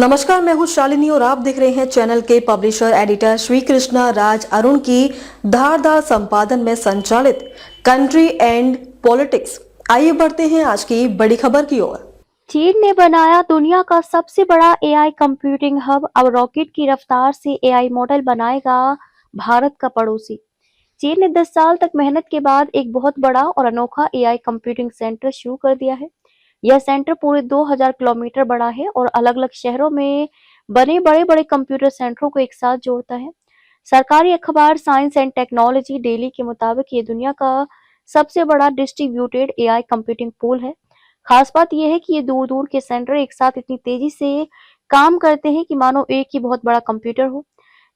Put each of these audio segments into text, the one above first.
नमस्कार, मैं हूं शालिनी और आप देख रहे हैं चैनल के पब्लिशर एडिटर श्री कृष्णा राज अरुण की धारदार संपादन में संचालित कंट्री एंड पॉलिटिक्स। आइए बढ़ते हैं आज की बड़ी खबर की ओर। चीन ने बनाया दुनिया का सबसे बड़ा एआई कंप्यूटिंग हब। अब रॉकेट की रफ्तार से एआई मॉडल बनाएगा भारत का पड़ोसी। चीन ने 10 साल तक मेहनत के बाद एक बहुत बड़ा और अनोखा एआई कंप्यूटिंग सेंटर शुरू कर दिया है। यह सेंटर पूरे 2000 किलोमीटर बड़ा है और अलग-अलग शहरों में बने बड़े-बड़े कंप्यूटर सेंटरों को एक साथ जोड़ता है। सरकारी अखबार साइंस एंड टेक्नोलॉजी डेली के मुताबिक ये दुनिया का सबसे बड़ा डिस्ट्रीब्यूटेड एआई कंप्यूटिंग पूल है। खास बात यह है कि ये दूर-दूर के सेंटर एक साथ इतनी तेजी से काम करते हैं कि मानो एक ही बहुत बड़ा कंप्यूटर हो।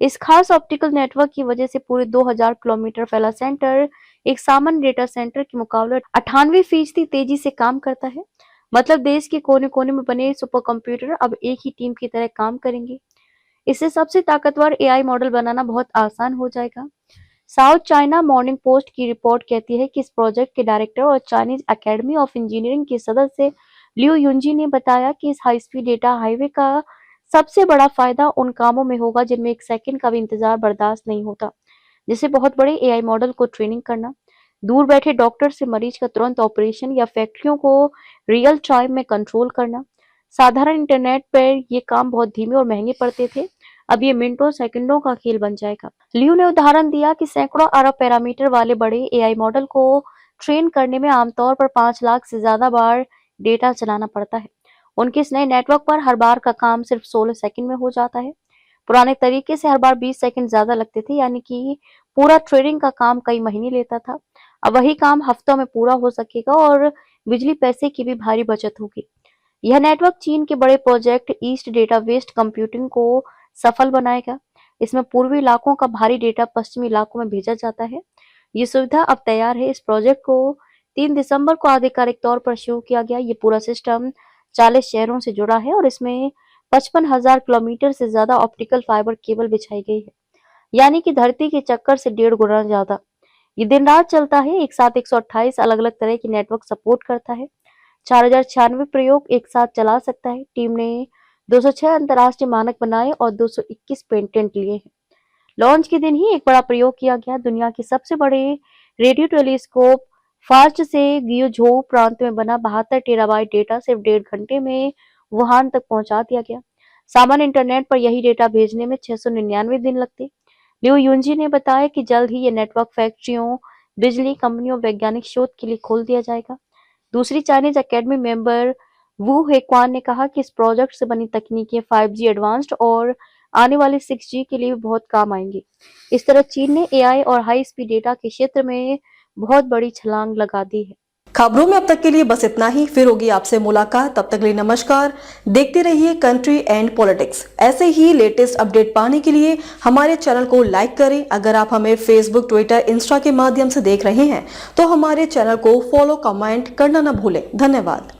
इस खास ऑप्टिकल नेटवर्क की वजह से पूरे 2000 किलोमीटर फैला सेंटर एक सामान्य डेटा सेंटर के मुकाबले 98% तेजी से काम करता है। मतलब देश के कोने-कोने में बने सुपर कंप्यूटर अब एक ही टीम की तरह काम करेंगे। इससे सबसे ताकतवर एआई मॉडल बनाना बहुत आसान हो जाएगा। साउथ चाइना मॉर्निंग पोस्ट की रिपोर्ट कहती है कि इस प्रोजेक्ट के डायरेक्टर और चाइनीज एकेडमी ऑफ इंजीनियरिंग के सदस्य लिu युंजी ने बताया कि इस हाई स्पीड डेटा हाईवे का सबसे बड़ा फायदा उन कामों में होगा जिनमें 1 सेकंड का भी इंतजार बर्दाश्त नहीं होता, जैसे बहुत बड़े एआई मॉडल को ट्रेनिंग करना, दूर बैठे डॉक्टर से मरीज का तुरंत ऑपरेशन या फैक्ट्रियों को रियल टाइम में कंट्रोल करना। साधारण इंटरनेट पर ये काम बहुत धीमे और महंगे पड़ते थे, अब ये मिनटों सेकंडों का खेल बन जाएगा। लियू ने उदाहरण दिया कि सैकड़ों अरब पैरामीटर वाले बड़े एआई मॉडल को ट्रेन करने में आमतौर पर 5 लाख से ज्यादा बार डेटा चलाना पड़ता है। उनके इस नए नेटवर्क पर हर बार का काम सिर्फ 16 सेकंड में हो जाता है। पुराने तरीके से हर बार 20 सेकंड ज्यादा लगते थे, यानी कि पूरा ट्रेनिंग का काम कई महीने लेता था। अब वही काम हफ्तों में पूरा हो सकेगा और बिजली पैसे की भी भारी बचत होगी। यह नेटवर्क चीन के बड़े project east data west computing को सफल बनाएगा। इसमें पूर्वी इलाकों का भारी डेटा पश्चिमी इलाकों में भेजा जाता है। ये सुविधा अब तैयार है। इस प्रोजेक्ट को 3 दिसंबर को आधिकारिक तौर पर शुरू किया गया। ये पूरा सिस्टम 40 शहरों से जुड़ा है और इसमें 55,000 किलोमीटर से ज्यादा ऑप्टिकल फाइबर केबल बिछाई गई है, यानी कि धरती के चक्कर से 1.5 गुना ज्यादा। ये दिन रात चलता है, एक साथ 128 अलग अलग तरह की नेटवर्क सपोर्ट करता है। 4096 प्रयोग एक साथ चला सकता है। टीम ने 206 अंतर्राष्ट्रीय मानक बनाए और 221 पेटेंट लिए हैं। लॉन्च के दिन ही एक बड़ा प्रयोग किया गया। दुनिया के सबसे बड़े रेडियो टेलीस्कोप फास्ट से ग्यूझोउ प्रांत में बना 72 टेराबाइट डेटा सिर्फ 1.5 घंटे में वुहान तक पहुंचा दिया गया। सामान्य इंटरनेट पर यही डेटा भेजने में 699 दिन लगते। लिu युंजी ने बताया कि जल्द ही ये नेटवर्क फैक्ट्रियों, बिजली कंपनियों, वैज्ञानिक शोध के लिए खोल दिया जाएगा। दूसरी चाइनीज एकेडमी मेंबर वू हेक्वान ने कहा कि इस प्रोजेक्ट से बनी तकनीकें 5G एडवांस्ड और आने वाले 6G के लिए भी बहुत काम आएंगी। इस तरह चीन ने एआई और हाई स्पीड डेटा के क्षेत्र में बहुत बड़ी छलांग लगा दी है। खबरों में अब तक के लिए बस इतना ही। फिर होगी आपसे मुलाकात, तब तक के लिए नमस्कार। देखते रहिए कंट्री एंड पॉलिटिक्स। ऐसे ही लेटेस्ट अपडेट पाने के लिए हमारे चैनल को लाइक करें। अगर आप हमें फेसबुक, ट्विटर, इंस्टा के माध्यम से देख रहे हैं तो हमारे चैनल को फॉलो, कमेंट करना न भूलें। धन्यवाद।